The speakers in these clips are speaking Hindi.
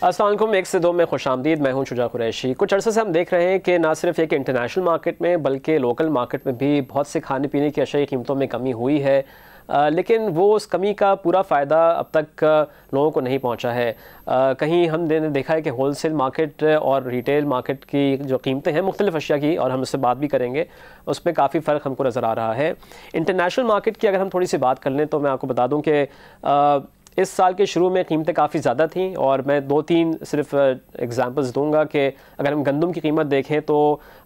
अस्सलाम वालेकुम, 1 से 2 में खुशामदीद। मैं हूं शुजा कुरैशी। कुछ अरसे से हम देख रहे हैं कि ना सिर्फ एक इंटरनेशनल मार्केट में बल्कि लोकल मार्केट में भी बहुत से खाने पीने की अशिया की कीमतों में कमी हुई है, लेकिन वो उस कमी का पूरा फ़ायदा अब तक लोगों को नहीं पहुंचा है। कहीं हमने देखा है कि होलसेल मार्केट और रिटेल मार्केट की जो कीमतें हैं मुख्तलिफ़ अशिया की, और हम उससे बात भी करेंगे, उसमें काफ़ी फ़र्क हमको नज़र आ रहा है। इंटरनेशनल मार्केट की अगर हम थोड़ी सी बात कर लें तो मैं आपको बता दूँ कि इस साल के शुरू में कीमतें काफ़ी ज़्यादा थीं, और मैं 2-3 सिर्फ एग्जांपल्स दूंगा कि अगर हम गंदम की कीमत देखें तो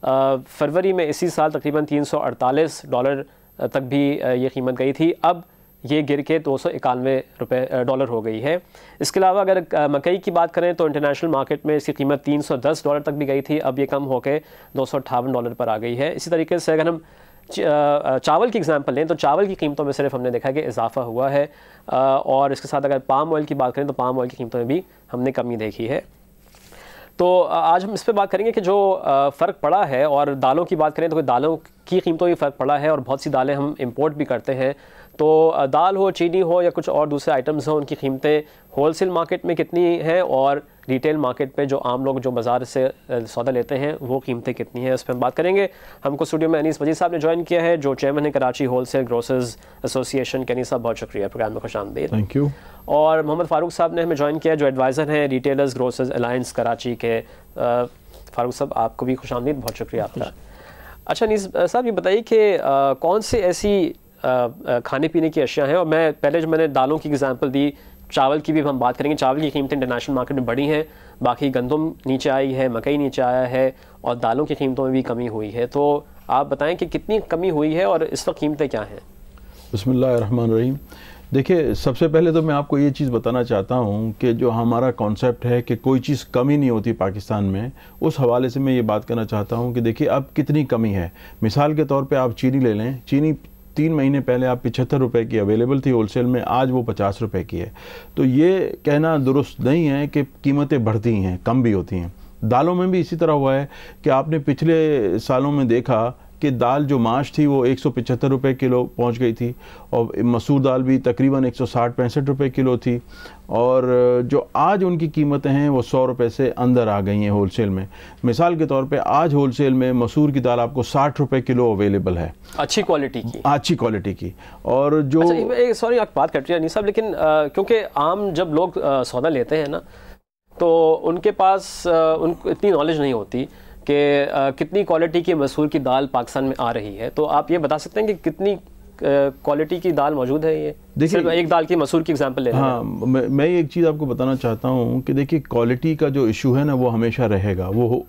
फरवरी में इसी साल तकरीबन $348 तक भी ये कीमत गई थी। अब ये गिर के $291 हो गई है। इसके अलावा अगर मकई की बात करें तो इंटरनेशनल मार्केट में इसकी कीमत $310 तक भी गई थी, अब ये कम होकर $258 पर आ गई है। इसी तरीके से अगर हम चावल की एग्जांपल लें तो चावल की कीमतों में सिर्फ हमने देखा कि इजाफा हुआ है, और इसके साथ अगर पाम ऑयल की बात करें तो पाम ऑयल की कीमतों में भी हमने कमी देखी है। तो आज हम इस पर बात करेंगे कि जो फ़र्क पड़ा है, और दालों की बात करें तो दालों की कीमतों में फ़र्क पड़ा है, और बहुत सी दालें हम इंपोर्ट भी करते हैं। तो दाल हो, चीनी हो या कुछ और दूसरे आइटम्स हों, उनकी कीमतें होलसेल मार्केट में कितनी हैं और रिटेल मार्केट पे जो आम लोग जो बाज़ार से सौदा लेते हैं वो कीमतें कितनी हैं, उस पर हम बात करेंगे। हमको स्टूडियो में अनीस वजीर साहब ने ज्वाइन किया है, जो चेयरमैन है कराची होलसेल ग्रोसर्स एसोसिएशन के। अनीस साहब बहुत शुक्रिया प्रोग्राम में खुशामदीद। Thank you. और मोहम्मद फ़ारूक साहब ने हमें ज्वाइन किया, जो एडवाइज़र हैं रिटेलर्स ग्रोसर्स अलायंस कराची के। फ़ारूक साहब आपको भी खुशामदीद, बहुत शुक्रिया आपका। अच्छा अनीस साहब, ये बताइए कि कौन से ऐसी खाने पीने की अशिया हैं, और मैं पहले जो मैंने दालों की एग्जांपल दी, चावल की भी हम बात करेंगे। चावल की कीमतें इंटरनेशनल मार्केट में बढ़ी हैं, बाकी गंदम नीचे आई है, मकई नीचे आया है, और दालों की कीमतों में भी कमी हुई है। तो आप बताएं कि कितनी कमी हुई है और इस वक्त कीमतें क्या हैं? बिस्मिल्लाहिर्रहमानिर्रहीम। देखिए, सबसे पहले तो मैं आपको ये चीज़ बताना चाहता हूँ कि जो हमारा कॉन्सेप्ट है कि कोई चीज़ कमी नहीं होती पाकिस्तान में, उस हवाले से मैं ये बात करना चाहता हूँ कि देखिए अब कितनी कमी है। मिसाल के तौर पे आप चीनी ले लें। चीनी 3 महीने पहले आप 75 रुपये की अवेलेबल थी होलसेल में, आज वो 50 रुपये की है। तो ये कहना दुरुस्त नहीं है कि कीमतें बढ़ती हैं, कम भी होती हैं। दालों में भी इसी तरह हुआ है कि आपने पिछले सालों में देखा कि दाल जो माश थी वो 175 रुपये किलो पहुंच गई थी, और मसूर दाल भी तकरीबन 160-65 रुपये किलो थी, और जो आज उनकी कीमतें हैं वो 100 रुपये से अंदर आ गई हैं होलसेल में। मिसाल के तौर पे आज होलसेल में मसूर की दाल आपको 60 रुपये किलो अवेलेबल है, अच्छी क्वालिटी की। अच्छी क्वालिटी की। और जो सॉरी आप बात करते हैं अनीस साहब, लेकिन क्योंकि आम जब लोग सौदा लेते हैं ना, तो उनके पास उनको इतनी नॉलेज नहीं होती कि कितनी क्वालिटी की मसूर की दाल पाकिस्तान में आ रही है। तो आप ये बता सकते हैं कि कितनी क्वालिटी की दाल मौजूद है? ये देखिए, एक दाल की मसूर की एग्जांपल ले। हाँ, मैं एक चीज़ आपको बताना चाहता हूँ कि देखिए क्वालिटी का जो इशू है ना वो हमेशा रहेगा, वो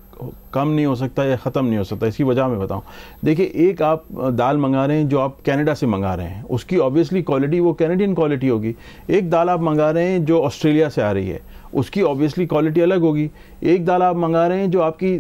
कम नहीं हो सकता या ख़त्म नहीं हो सकता। इसकी वजह मैं बताऊँ। देखिए, एक आप दाल मंगा रहे हैं जो आप कनाडा से मंगा रहे हैं, उसकी ऑब्वियसली क्वालिटी वो कैनेडियन क्वालिटी होगी। एक दाल आप मंगा रहे हैं जो ऑस्ट्रेलिया से आ रही है, उसकी ऑब्वियसली क्वालिटी अलग होगी। एक दाल आप मंगा रहे हैं जो आपकी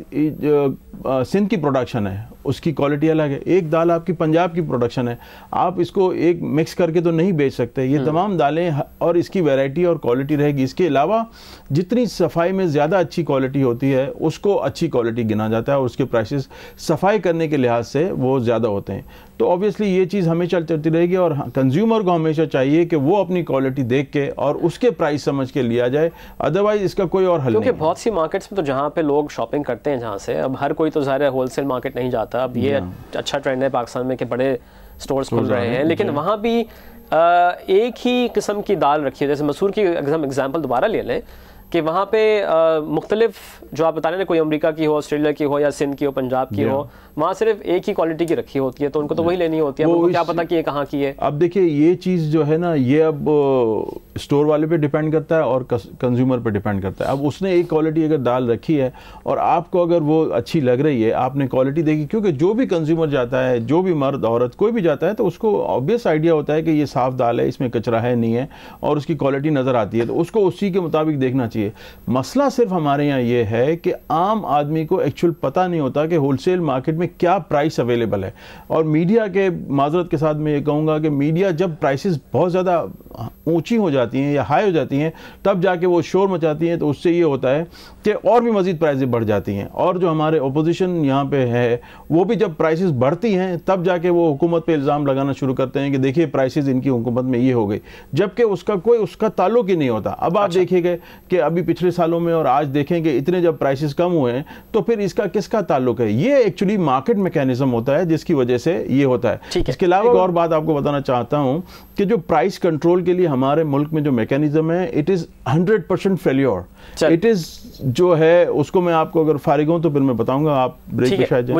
सिंध की प्रोडक्शन है, उसकी क्वालिटी अलग है। एक दाल आपकी पंजाब की प्रोडक्शन है, आप इसको एक मिक्स करके तो नहीं बेच सकते। ये तमाम दालें और इसकी वैरायटी और क्वालिटी रहेगी। इसके अलावा जितनी सफाई में ज़्यादा अच्छी क्वालिटी होती है उसको अच्छी क्वालिटी गिना जाता है, और उसके प्राइसेस सफाई करने के लिहाज से वो ज़्यादा होते हैं। तो ऑब्वियसली ये चीज़ हमेशा चलती रहेगी, और कंज्यूमर को हमेशा चाहिए कि वो अपनी क्वालिटी देख के और उसके प्राइस समझ के लिया जाए, अदरवाइज इसका कोई और हल नहीं। क्योंकि बहुत सी मार्केट्स में तो जहाँ पे लोग शॉपिंग करते हैं, जहाँ से अब हर कोई तो ज़ाहिर है होलसेल मार्केट नहीं जाता। अब ये अच्छा ट्रेंड है पाकिस्तान में कि बड़े स्टोर्स खुल रहे हैं, लेकिन वहाँ भी एक ही किस्म की दाल रखी है। जैसे मसूर की अगर हम एग्जाम्पल दोबारा ले लें कि वहाँ पे मुख्तलिफ जो आप बता रहे हैं, कोई अमेरिका की हो, ऑस्ट्रेलिया की हो, या सिंध की हो, पंजाब की हो, वहाँ सिर्फ एक ही क्वालिटी की रखी होती है, तो उनको तो वही लेनी होती है। उनको क्या पता कि ये कहाँ की है। अब देखिए, ये चीज़ जो है ना, ये अब स्टोर वाले पे डिपेंड करता है और कंज्यूमर पे डिपेंड करता है। अब उसने एक क्वालिटी अगर दाल रखी है और आपको अगर वो अच्छी लग रही है, आपने क्वालिटी देखी, क्योंकि जो भी कंज्यूमर जाता है, जो भी मर्द औरत कोई भी जाता है, तो उसको ऑब्वियस आइडिया होता है कि ये साफ़ दाल है, इसमें कचरा है नहीं है, और उसकी क्वालिटी नज़र आती है, तो उसको उसी के मुताबिक देखना चाहिए। मसला सिर्फ हमारे यहाँ ये है कि आम आदमी को एक्चुअल पता नहीं होता कि होलसेल मार्केट में क्या प्राइस अवेलेबल है। और मीडिया के माजरत के साथ मैं ये कहूँगा कि मीडिया जब प्राइसेस बहुत ज़्यादा ऊंची हो जाती हैं या हाई हो जाती हैं तब जाके वो शोर मचाती हैं, तो उससे ये होता है कि और भी मज़ीद प्राइसेस बढ़ जाती हैं। और जो हमारे ओपोजिशन यहाँ पे है वो भी जब प्राइसेस बढ़ती हैं तब जाके वो हुकूमत पे इल्ज़ाम लगाना शुरू करते हैं कि देखिए प्राइसेस इनकी हुकूमत में ये हो गई, जबकि उसका ताल्लुक ही नहीं होता। अब आप देखिएगा कि अभी पिछले सालों में और आज देखेंगे इतने जब प्राइसेस कम हुए हैं तो फिर इसका किसका ताल्लुक है? ये एक्चुअली मार्केट मैकेनिज्म होता है जिसकी वजह से ये होता है। इसके अलावा एक और बात आपको बताना चाहता हूं कि जो प्राइस कंट्रोल के लिए हमारे मुल्क में जो मैकेनिज्म है it is 100% failure. It is जो है उसको मैं आपको अगर फारिग हूं तो फिर मैं बताऊंगा, आप ब्रेक पे शायद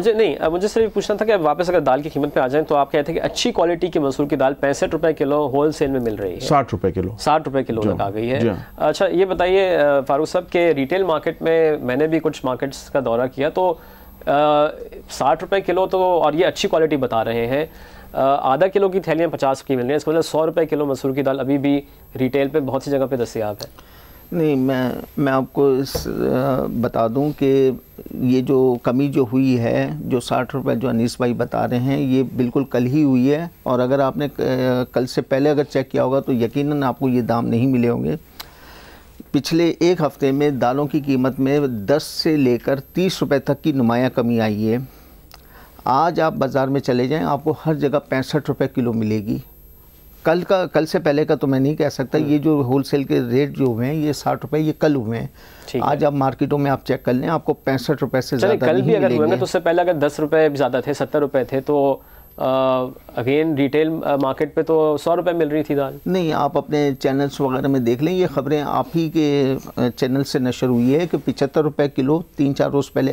मुझे सिर्फ पूछना था कि वापस अगर दाल की कीमत पे आ जाएं तो आप कहते हैं कि अच्छी क्वालिटी की मसूर की दाल 65 रुपए किलो होल सेल में मिल रही है, 60 रुपए किलो, 60 रुपए किलो तक आ गई है। अच्छा ये बताइए फारूक साहब के रिटेल मार्केट में मैंने भी कुछ मार्केट्स का दौरा किया तो 60 रुपए किलो तो, और ये अच्छी क्वालिटी बता रहे हैं, आधा किलो की थैलियाँ 50 की मिल रही हैं, इसका मतलब 100 रुपए किलो मसूर की दाल अभी भी रिटेल पे बहुत सी जगह पे दस्तयाब है। नहीं, मैं आपको बता दूं कि ये जो कमी जो हुई है, जो 60 रुपये जो अनीस भाई बता रहे हैं, ये बिल्कुल कल ही हुई है। और अगर आपने कल से पहले अगर चेक किया होगा तो यकीनन आपको ये दाम नहीं मिले होंगे। पिछले एक हफ़्ते में दालों की कीमत में 10 से लेकर 30 रुपये तक की नुमायाँ कमी आई है। आज आप बाज़ार में चले जाएं, आपको हर जगह 65 रुपये किलो मिलेगी। कल से पहले का तो मैं नहीं कह सकता। ये जो होलसेल के रेट जो हुए हैं ये 60 रुपये ये कल हुए हैं। आज आप मार्केटों में आप चेक कर लें, आपको 65 रुपये से ज़्यादा कल भी अगर हुए तो उससे पहले अगर 10 रुपये ज़्यादा थे, 70 रुपये थे, तो अगेन रिटेल मार्केट पे तो 100 रुपये मिल रही थी दाल। नहीं, आप अपने चैनल्स वगैरह में देख लें, ये ख़बरें आप ही के चैनल से नशर हुई है कि 75 रुपये किलो 3-4 रोज़ पहले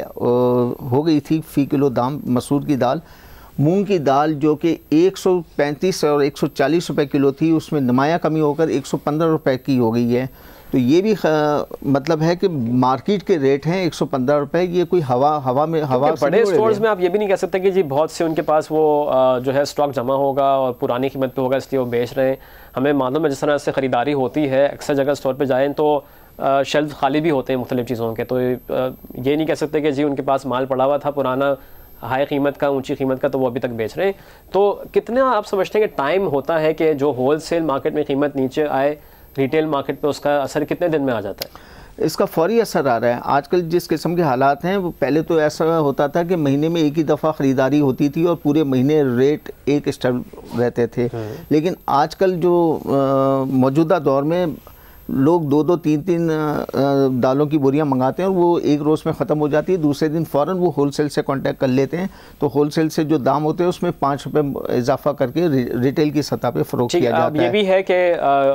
हो गई थी फ़ी किलो दाम मसूर की दाल। मूंग की दाल जो कि 135 और 140 रुपये किलो थी, उसमें नुमाया कमी होकर 115 रुपये की हो गई है। तो ये भी मतलब है कि मार्केट के रेट हैं 115 रुपये। ये कोई हवा में बड़े स्टोर्स में आप ये भी नहीं कह सकते कि जी बहुत से उनके पास वो जो है स्टॉक जमा होगा और पुरानी कीमत पे होगा इसलिए वो बेच रहे हैं। हमें मालूम है जिस तरह से ख़रीदारी होती है, अक्सर जगह स्टोर पे जाएं तो शेल्फ खाली भी होते हैं मुख्तलिफ़ चीज़ों के, तो ये नहीं कह सकते कि जी उनके पास माल पड़ा हुआ था पुराना हाई कीमत का, ऊंची कीमत का, तो वो अभी तक बेच रहे हैं। तो कितना आप समझते हैं कि टाइम होता है कि जो होलसेल मार्केट में कीमत नीचे आए रिटेल मार्केट पे उसका असर कितने दिन में आ जाता है? इसका फौरी असर आ रहा है। आजकल जिस किस्म के हालात हैं, वो पहले तो ऐसा होता था कि महीने में एक ही दफ़ा ख़रीदारी होती थी और पूरे महीने रेट एक स्टेबल रहते थे। लेकिन आजकल जो मौजूदा दौर में लोग 2-2, 3-3 दालों की बोरियां मंगाते हैं और वो एक रोज़ में ख़त्म हो जाती है। दूसरे दिन फ़ौरन वो होलसेल से कांटेक्ट कर लेते हैं, तो होलसेल से जो दाम होते हैं उसमें 5 रुपये इजाफा करके रिटेल की सतह पे फ़रोख्त किया जाता है। ये भी है कि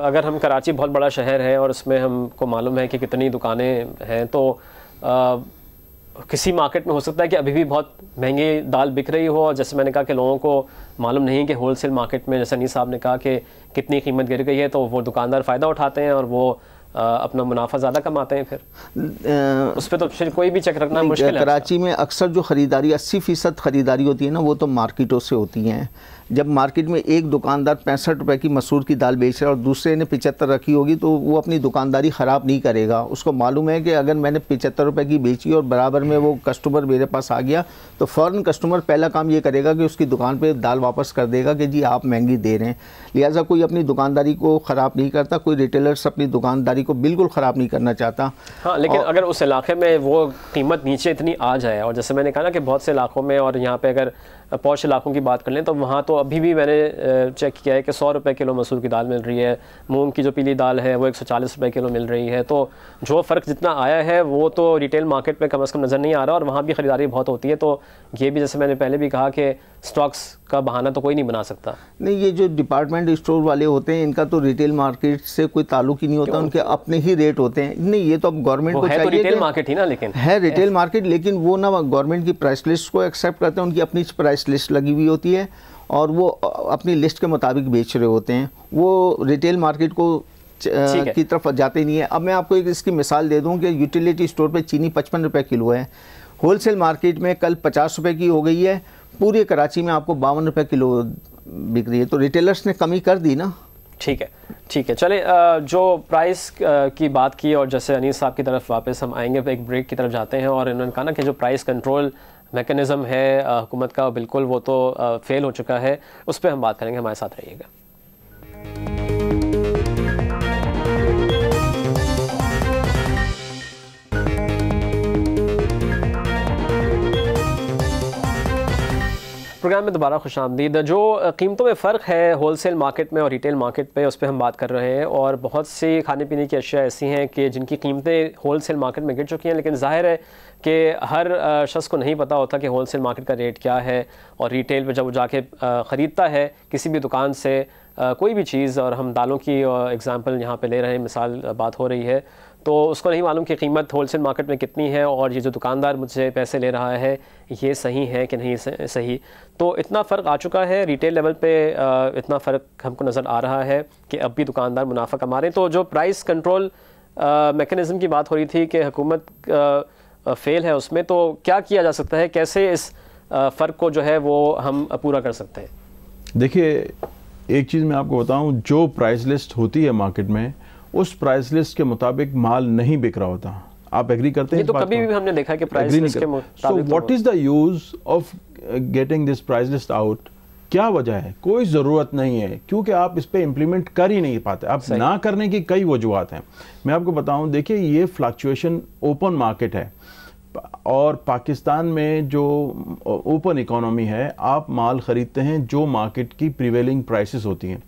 अगर हम कराची बहुत बड़ा शहर है और उसमें हमको मालूम है कि कितनी दुकानें हैं, तो किसी मार्केट में हो सकता है कि अभी भी बहुत महंगी दाल बिक रही हो, और जैसे मैंने कहा कि लोगों को मालूम नहीं कि होलसेल मार्केट में, जैसे अनीस साहब ने कहा कि कितनी कीमत गिर गई है, तो वो दुकानदार फ़ायदा उठाते हैं और वो अपना मुनाफा ज़्यादा कमाते हैं। फिर उस पर तो फिर कोई भी चेक रखना मुश्किल है। कराची में अक्सर जो ख़रीदारी 80% ख़रीदारी होती है ना, वो तो मार्केटों से होती हैं। जब मार्केट में एक दुकानदार 65 रुपये की मसूर की दाल बेच रहा है और दूसरे ने 75 रखी होगी, तो वो अपनी दुकानदारी ख़राब नहीं करेगा। उसको मालूम है कि अगर मैंने 75 रुपये की बेची और बराबर में वो कस्टमर मेरे पास आ गया, तो फ़ौरन कस्टमर पहला काम ये करेगा कि उसकी दुकान पे दाल वापस कर देगा कि जी आप महंगी दे रहे हैं। लिहाजा कोई अपनी दुकानदारी को ख़राब नहीं करता, कोई रिटेलर्स अपनी दुकानदारी को बिल्कुल ख़राब नहीं करना चाहता। हाँ, लेकिन अगर उस इलाके में वो कीमत नीचे इतनी आ जाए, और जैसे मैंने कहा ना कि बहुत से इलाकों में, और यहाँ पे अगर पौश इलाकों की बात कर लें तो वहाँ तो अभी भी मैंने चेक किया है कि 100 रुपये किलो मसूर की दाल मिल रही है। मूंग की जो पीली दाल है वो 140 रुपये किलो मिल रही है। तो जो फ़र्क जितना आया है वो तो रिटेल मार्केट पे कम से कम नज़र नहीं आ रहा, और वहाँ भी ख़रीदारी बहुत होती है। तो ये भी जैसे मैंने पहले भी कहा कि स्टॉक्स का बहाना तो कोई नहीं बना सकता। नहीं, ये जो डिपार्टमेंट स्टोर वाले होते हैं इनका तो रिटेल मार्केट से कोई ताल्लुक ही नहीं होता, उनके अपने ही रेट होते हैं। नहीं, ये तो अब गवर्नमेंट को चाहिए, रिटेल मार्केट ही ना, लेकिन है रिटेल मार्केट, लेकिन वो ना गवर्नमेंट की प्राइस लिस्ट को एक्सेप्ट करते हैं। उनकी अपनी प्राइस लिस्ट लगी हुई होती है और वो अपनी लिस्ट के मुताबिक बेच रहे होते हैं। वो रिटेल मार्केट को की तरफ जाते नहीं है। अब मैं आपको एक इसकी मिसाल दे दूं कि यूटिलिटी स्टोर पे चीनी 55 रुपये किलो है, होलसेल मार्केट में कल 50 रुपये की हो गई है, पूरे कराची में आपको 52 रुपये किलो बिक रही है। तो रिटेलर्स ने कमी कर दी ना। ठीक है, चले जो प्राइस की बात की, और जैसे अनीस साहब की तरफ वापस हम आएंगे, एक ब्रेक की तरफ जाते हैं। और इन्होंने कहा ना कि जो प्राइस कंट्रोल मैकेनिज़्म है हुकूमत का, बिल्कुल वो तो फेल हो चुका है। उस पर हम बात करेंगे, हमारे साथ रहिएगा। प्रोग्राम में दोबारा खुशामदीद। जो कीमतों में फ़र्क है होलसेल मार्केट में और रिटेल मार्केट पे, उस पर हम बात कर रहे हैं। और बहुत सी खाने पीने की अशिया ऐसी हैं कि जिनकी कीमतें होलसेल मार्केट में गिर चुकी हैं, लेकिन जाहिर है कि हर शख्स को नहीं पता होता कि होलसेल मार्केट का रेट क्या है। और रिटेल पे जब वो जाके ख़रीदता है किसी भी दुकान से कोई भी चीज़, और हम दालों की एग्ज़ाम्पल यहाँ पे ले रहे हैं, मिसाल बात हो रही है, तो उसको नहीं मालूम कि कीमत होलसेल मार्केट में कितनी है और ये जो दुकानदार मुझसे पैसे ले रहा है ये सही है कि नहीं सही। तो इतना फ़र्क आ चुका है रिटेल लेवल पे, इतना फ़र्क हमको नज़र आ रहा है कि अब भी दुकानदार मुनाफा कमा रहे हैं। तो जो प्राइस कंट्रोल मेकनिज़म की बात हो रही थी कि हुकूमत फेल है उसमें, तो क्या किया जा सकता है, कैसे इस फ़र्क को जो है वो हम पूरा कर सकते हैं? देखिए, एक चीज़ मैं आपको बताऊं, जो प्राइस लिस्ट होती है मार्केट में उस प्राइस लिस्ट के मुताबिक माल नहीं बिक रहा होता। आप एग्री करते हैं? ये तो कभी भी हमने देखा कि प्राइस लिस्ट के मुताबिक। So what is the use of getting this price list out? क्या वजह है? कोई ज़रूरत नहीं है, क्योंकि आप इस पे इम्प्लीमेंट कर ही नहीं पाते। आप ना करने की कई वजूहत हैं। मैं आपको बताऊं, देखिए, ये फ्लक्चुएशन ओपन मार्केट है और पाकिस्तान में जो ओपन इकोनॉमी है, आप माल ख़रीदते हैं जो मार्केट की प्रिवेलिंग प्राइसेस होती हैं।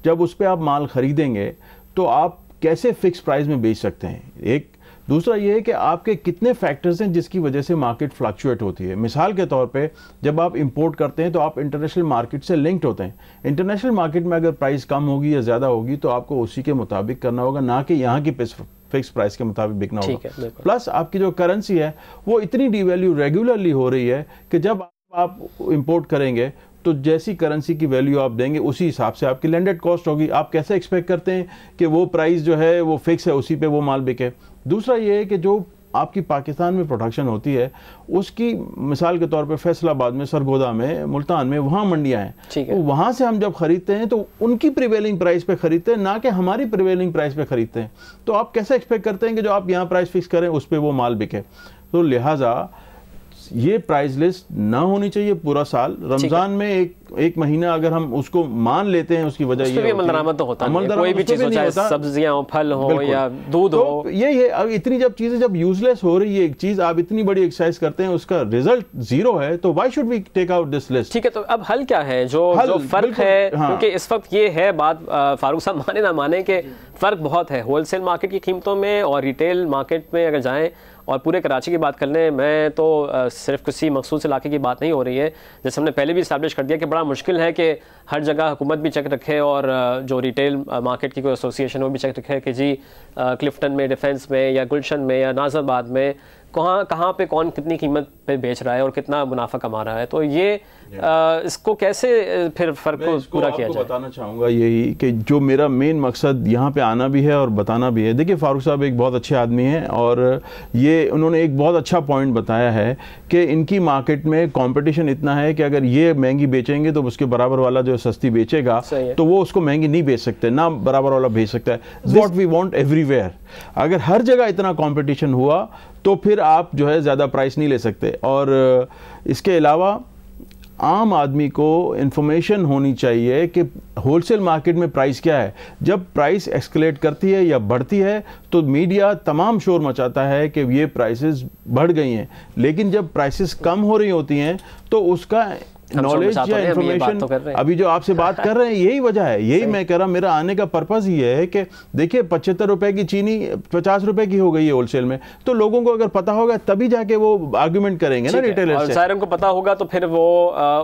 जब उस पर आप माल ख़रीदेंगे तो आप कैसे फिक्स प्राइस में बेच सकते हैं? एक दूसरा ये है कि आपके कितने फैक्टर्स हैं जिसकी वजह से मार्केट फ्लक्चुएट होती है। मिसाल के तौर पे जब आप इंपोर्ट करते हैं तो आप इंटरनेशनल मार्केट से लिंक्ड होते हैं। इंटरनेशनल मार्केट में अगर प्राइस कम होगी या ज़्यादा होगी तो आपको उसी के मुताबिक करना होगा, ना कि यहाँ की फिक्स प्राइस के मुताबिक बिकना होगा। प्लस आपकी जो करेंसी है वो इतनी डिवैल्यू रेगुलरली हो रही है कि जब आप इंपोर्ट करेंगे तो जैसी करेंसी की वैल्यू आप देंगे उसी हिसाब से आपकी लैंडेड कॉस्ट होगी। आप कैसे एक्सपेक्ट करते हैं कि वो प्राइस जो है वो फिक्स है, उसी पे वो माल बिके? दूसरा ये है कि जो आपकी पाकिस्तान में प्रोडक्शन होती है उसकी, मिसाल के तौर पे फैसलाबाद में, सरगोदा में, मुल्तान में, वहाँ मंडियाँ हैं, तो वहाँ से हम जब खरीदते हैं तो उनकी प्रिवेलिंग प्राइस पे खरीदते हैं, ना कि हमारी प्रिवेलिंग प्राइस पे खरीदते हैं। तो आप कैसे एक्सपेक्ट करते हैं कि जो आप यहाँ प्राइस फिक्स करें उस पर वो माल बिके? तो लिहाजा ये प्राइस लिस्ट ना होनी चाहिए पूरा साल। रमजान में एक महीना अगर हम उसको मान लेते हैं, उसकी वजह ये अमल तो होता है, कोई भी चीज हो, चाहे सब्जियां हो, फल हो या दूध हो। यही है, अब इतनी जब चीजें जब यूजलेस हो रही है, एक चीज आप इतनी बड़ी एक्सरसाइज करते हैं, उसका रिजल्ट जीरो है, तो why should we take out this list? ठीक है, तो अब हल क्या है? जो फर्क है, क्योंकि इस वक्त ये है बात, फारूक साहब माने ना माने, कि फर्क बहुत है होलसेल मार्केट की कीमतों में और रिटेल मार्केट में। अगर जाएं और पूरे कराची की बात कर लें, मैं तो सिर्फ किसी मखसूस इलाके की बात नहीं हो रही है, जैसे हमने पहले भी इस्टेब्लिश कर दिया कि बड़ा मुश्किल है कि हर जगह हुकूमत भी चेक रखे और जो रिटेल मार्केट की कोई एसोसिएशन वो भी चेक रखे कि जी क्लिफ्टन में, डिफेंस में या गुलशन में या नाज़रबाद में कहाँ पे कौन कितनी कीमत पे बेच रहा है और कितना मुनाफा कमा रहा है। तो ये इसको कैसे फिर फ़र्क को पूरा किया जाए? बताना चाहूँगा यही कि जो मेरा मेन मकसद यहाँ पे आना भी है और बताना भी है। देखिए, फारूक साहब एक बहुत अच्छे आदमी हैं और ये उन्होंने एक बहुत अच्छा पॉइंट बताया है कि इनकी मार्केट में कंपटीशन इतना है कि अगर ये महंगी बेचेंगे तो उसके बराबर वाला जो सस्ती बेचेगा तो वो उसको महंगी नहीं बेच सकते, ना बराबर वाला बेच सकता है। What we want everywhere. अगर हर जगह इतना कंपटीशन हुआ तो फिर आप जो है ज़्यादा प्राइस नहीं ले सकते। और इसके अलावा आम आदमी को इन्फॉर्मेशन होनी चाहिए कि होलसेल मार्केट में प्राइस क्या है। जब प्राइस एक्सकलेट करती है या बढ़ती है तो मीडिया तमाम शोर मचाता है कि ये प्राइसेस बढ़ गई हैं, लेकिन जब प्राइसेस कम हो रही होती हैं तो उसका नॉलेज या इंफॉर्मेशन, अभी जो आपसे बात कर रहे हैं यही वजह है। यही मैं कह रहा, मेरा आने का पर्पज ये है कि देखिए 75 रुपए की चीनी 50 रुपए की हो गई है होलसेल में, तो लोगों को अगर पता होगा तभी जाके वो आर्गुमेंट करेंगे ना रिटेलर से। शायद उनको पता होगा तो फिर वो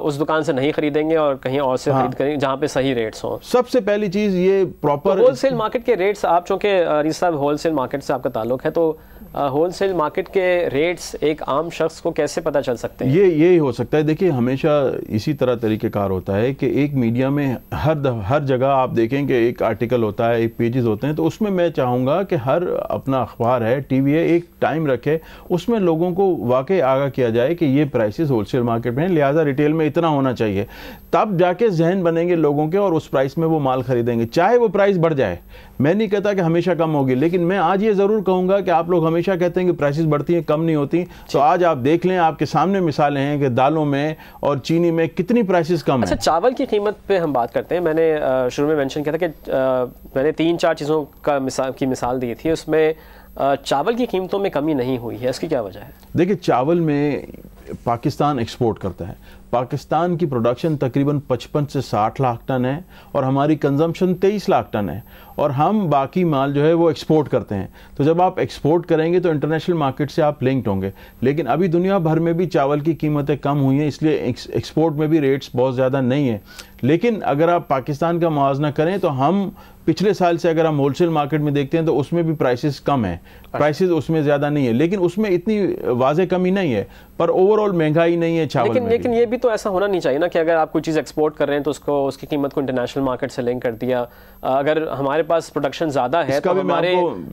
उस दुकान से नहीं खरीदेंगे और कहीं और से खरीद करेंगे जहाँ पे सही रेट्स हो। सबसे पहली चीज ये प्रॉपर होलसेल मार्केट के रेट्स, आप चूंकि रीस साहब होलसेल मार्केट से आपका ताल्लुक है, तो होलसेल मार्केट के रेट्स एक आम शख्स को कैसे पता चल सकते हैं? यही हो सकता है। देखिए, हमेशा इसी तरह तरीक़ेकार होता है कि एक मीडिया में हर जगह आप देखें कि एक आर्टिकल होता है, एक पेजेस होते हैं, तो उसमें मैं चाहूँगा कि हर अपना अखबार है, टीवी है, एक टाइम रखे, उसमें लोगों को वाकई आगाह किया जाए कि ये प्राइसेस होलसेल मार्केट में हैं, लिहाजा रिटेल में इतना होना चाहिए। तब जाके जहन बनेंगे लोगों के और उस प्राइस में वो माल खरीदेंगे, चाहे वो प्राइस बढ़ जाए। मैं नहीं कहता कि हमेशा कम होगी, लेकिन मैं आज ये ज़रूर कहूँगा कि आप लोग हमेशा कहते हैं कि प्राइसेस बढ़ती हैं, कम नहीं होती, तो आज आप देख लें, आपके सामने मिसालें हैं कि दालों में और चीनी में कितनी प्राइसेस कम है। अच्छा, चावल की कीमत पे हम बात करते हैं। मैंने शुरू में मेंशन किया था कि मैंने 3-4 चीज़ों का मिसाल दी थी, उसमें चावल की कीमतों में कमी नहीं हुई है, इसकी क्या वजह है? देखिए, चावल में पाकिस्तान एक्सपोर्ट करता है, पाकिस्तान की प्रोडक्शन तकरीबन 55 से 60 लाख टन है और हमारी कंजम्पशन 23 लाख टन है, और हम बाकी माल जो है वो एक्सपोर्ट करते हैं। तो जब आप एक्सपोर्ट करेंगे तो इंटरनेशनल मार्केट से आप लिंक्ड होंगे। लेकिन अभी दुनिया भर में भी चावल की कीमतें कम हुई हैं, इसलिए एक्सपोर्ट में भी रेट्स बहुत ज़्यादा नहीं है। लेकिन अगर आप पाकिस्तान का मुआवजा करें तो हम पिछले साल से अगर हम होलसेल मार्केट में देखते हैं तो उसमें भी प्राइसेस कम है, प्राइसेस उसमें ज़्यादा नहीं है, लेकिन उसमें इतनी वाज़े कमी नहीं है, पर ओवरऑल महंगाई नहीं है चावल में। लेकिन ये भी तो ऐसा होना नहीं चाहिए ना कि अगर आप कोई चीज़ एक्सपोर्ट कर रहे हैं तो उसको उसकी कीमत को इंटरनेशनल मार्केट से लिंक कर दिया। अगर हमारे पास प्रोडक्शन ज़्यादा है तो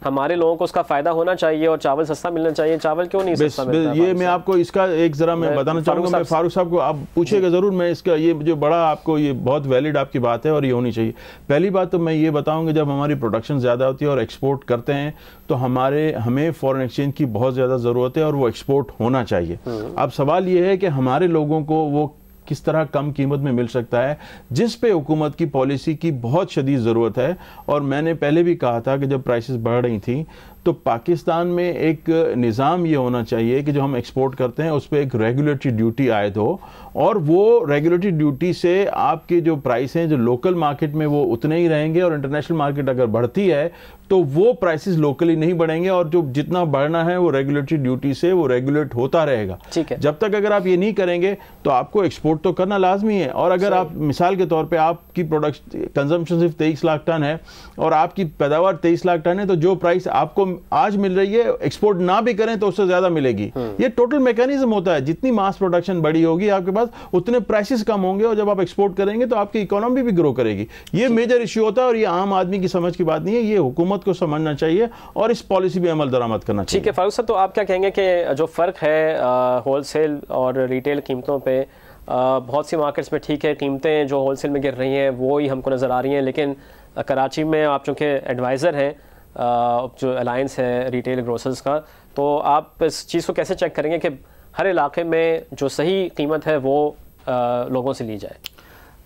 हमारे लोगों को उसका फ़ायदा होना चाहिए और चावल सस्ता मिलना चाहिए। चावल क्यों नहीं सस्ता मिलता? ये मैं आपको इसका एक ज़रा मैं बताना चाहूँगा, मैं फारूक साहब को आप पूछिएगा ज़रूर, मैं इसका ये जो बड़ा आपको ये बहुत वैलिड आपकी बात है और ये होनी चाहिए। पहली बात तो मैं ये बताऊँगा, जब हमारी प्रोडक्शन ज़्यादा होती है और एक्सपोर्ट करते हैं तो हमें फॉरेन एक्सचेंज की बहुत ज़्यादा ज़रूरत है और वो एक्सपोर्ट होना चाहिए। अब सवाल ये है कि हमारे लोगों को वो किस तरह कम कीमत में मिल सकता है, जिस पे हुकूमत की पॉलिसी की बहुत शदीद ज़रूरत है। और मैंने पहले भी कहा था कि जब प्राइसेस बढ़ रही थी तो पाकिस्तान में एक निज़ाम ये होना चाहिए कि जो हम एक्सपोर्ट करते हैं उस पर एक रेगुलेटरी ड्यूटी आयद हो, और वो रेगुलेटरी ड्यूटी से आपके जो प्राइस हैं जो लोकल मार्केट में वो उतने ही रहेंगे, और इंटरनेशनल मार्केट अगर बढ़ती है तो वो प्राइसेस लोकली नहीं बढ़ेंगे, और जो जितना बढ़ना है वो रेगुलेटरी ड्यूटी से वो रेगुलेट होता रहेगा। ठीक है। जब तक अगर आप ये नहीं करेंगे तो आपको एक्सपोर्ट तो करना लाजमी है। और अगर आप मिसाल के तौर पे आपकी प्रोडक्शन कंजम्पशन सिर्फ 23 लाख टन है और आपकी पैदावार 23 लाख टन है, तो जो प्राइस आपको आज मिल रही है एक्सपोर्ट ना भी करें तो उससे ज्यादा मिलेगी। ये टोटल मैकेनिज्म होता है, जितनी मास प्रोडक्शन बड़ी होगी आपके पास उतने प्राइसेस कम होंगे, और जब आप एक्सपोर्ट करेंगे तो आपकी इकोनॉमी भी ग्रो करेगी। ये मेजर इश्यू होता है और ये आम आदमी की समझ की बात नहीं है, ये हुकूमत को समझना चाहिए और इस पॉलिसी पे अमल दरामद करना चाहिए। ठीक है फारूक साहब, तो आप क्या कहेंगे कि जो फ़र्क है होलसेल और रिटेल कीमतों पे, बहुत सी मार्केट्स में ठीक है कीमतें जो होलसेल में गिर रही हैं वो ही हमको नज़र आ रही हैं, लेकिन कराची में आप चूँकि एडवाइज़र हैं जो अलायंस है रिटेल ग्रोसर्स का, तो आप इस चीज़ को कैसे चेक करेंगे कि हर इलाके में जो सही कीमत है वो लोगों से ली जाए?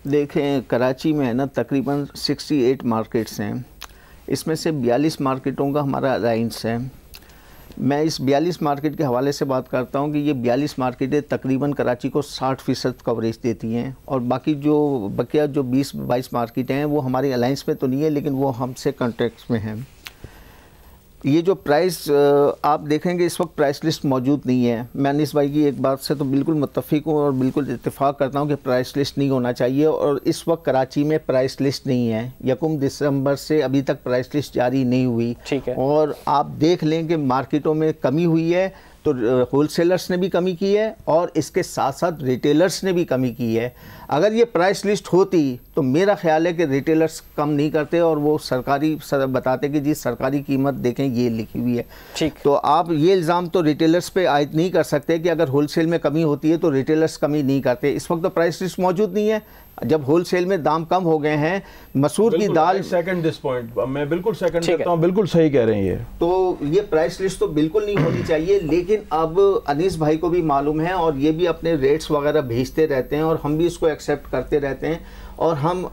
देखें, कराची में है ना तकरीबन 68 मार्केट्स हैं, इसमें से 42 मार्केटों का हमारा अलायंस है। मैं इस 42 मार्केट के हवाले से बात करता हूं कि ये 42 मार्केटें तकरीबन कराची को 60% कवरेज देती हैं, और बाकी जो बकिया जो 20-22 मार्केटें हैं वो हमारी अलायंस में तो नहीं है, लेकिन वो हमसे कॉन्ट्रैक्ट्स में हैं। ये जो प्राइस आप देखेंगे इस वक्त प्राइस लिस्ट मौजूद नहीं है। मैं अनीस भाई की एक बात से तो बिल्कुल मुत्तफ़िक हूँ और बिल्कुल इत्तेफाक करता हूँ कि प्राइस लिस्ट नहीं होना चाहिए, और इस वक्त कराची में प्राइस लिस्ट नहीं है। 1 दिसंबर से अभी तक प्राइस लिस्ट जारी नहीं हुई। ठीक है। और आप देख लें कि मार्केटों में कमी हुई है, तो होलसेलर्स ने भी कमी की है और इसके साथ साथ रिटेलर्स ने भी कमी की है। अगर ये प्राइस लिस्ट होती तो मेरा ख्याल है कि रिटेलर्स कम नहीं करते और वो सरकारी बताते कि जी सरकारी कीमत देखें ये लिखी हुई है। ठीक। तो आप ये इल्ज़ाम तो रिटेलर्स पे आयद नहीं कर सकते कि अगर होलसेल में कमी होती है तो रिटेलर्स कमी नहीं करते। इस वक्त तो प्राइस लिस्ट मौजूद नहीं है, जब होलसेल में दाम कम हो गए हैं। मसूर की दाल सेकंड दिस पॉइंट मैं बिल्कुल सेकंड करता हूं, बिल्कुल सही कह रहे हैं ये। तो ये प्राइस लिस्ट तो बिल्कुल नहीं होनी चाहिए, लेकिन अब अनीस भाई को भी मालूम है और ये भी अपने रेट्स वगैरह भेजते रहते हैं और हम भी इसको एक्सेप्ट करते रहते हैं, और हम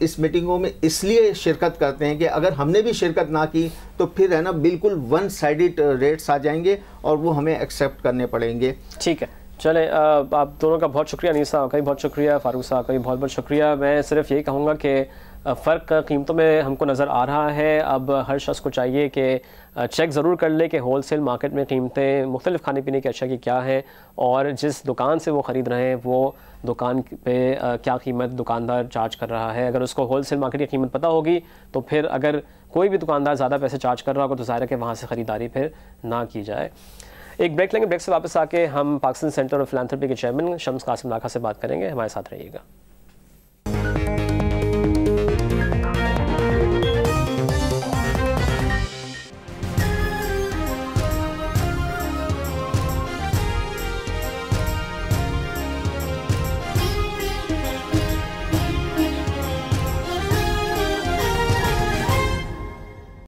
इस मीटिंगों में इसलिए शिरकत करते हैं कि अगर हमने भी शिरकत ना की तो फिर है ना बिल्कुल वन साइडेड रेट्स आ जाएंगे और वो हमें एक्सेप्ट करने पड़ेंगे। ठीक है, चले आप दोनों का बहुत शुक्रिया, अनीस साहब का भी बहुत शुक्रिया, फारूक साहब का भी बहुत बहुत शुक्रिया। मैं सिर्फ यही कहूँगा कि फ़र्क कीमतों में हमको नज़र आ रहा है। अब हर शख्स को चाहिए कि चेक ज़रूर कर ले कि होलसेल मार्केट में कीमतें मुख्तलिफ़ खाने पीने की अशिया की क्या है, और जिस दुकान से वो ख़रीद रहे हैं वो दुकान पे क्या कीमत दुकानदार चार्ज कर रहा है। अगर उसको होलसेल मार्केट की कीमत पता होगी तो फिर अगर कोई भी दुकानदार ज़्यादा पैसे चार्ज कर रहा होगा तो ज़ाहिर है कि वहाँ से ख़रीदारी फिर ना की जाए। एक ब्रेक लेंगे, ब्रेक से वापस आके हम पाकिस्तान सेंटर ऑफ फिलैंथ्रोपी के चेयरमैन शम्स कासिम लाखा से बात करेंगे। हमारे साथ रहिएगा।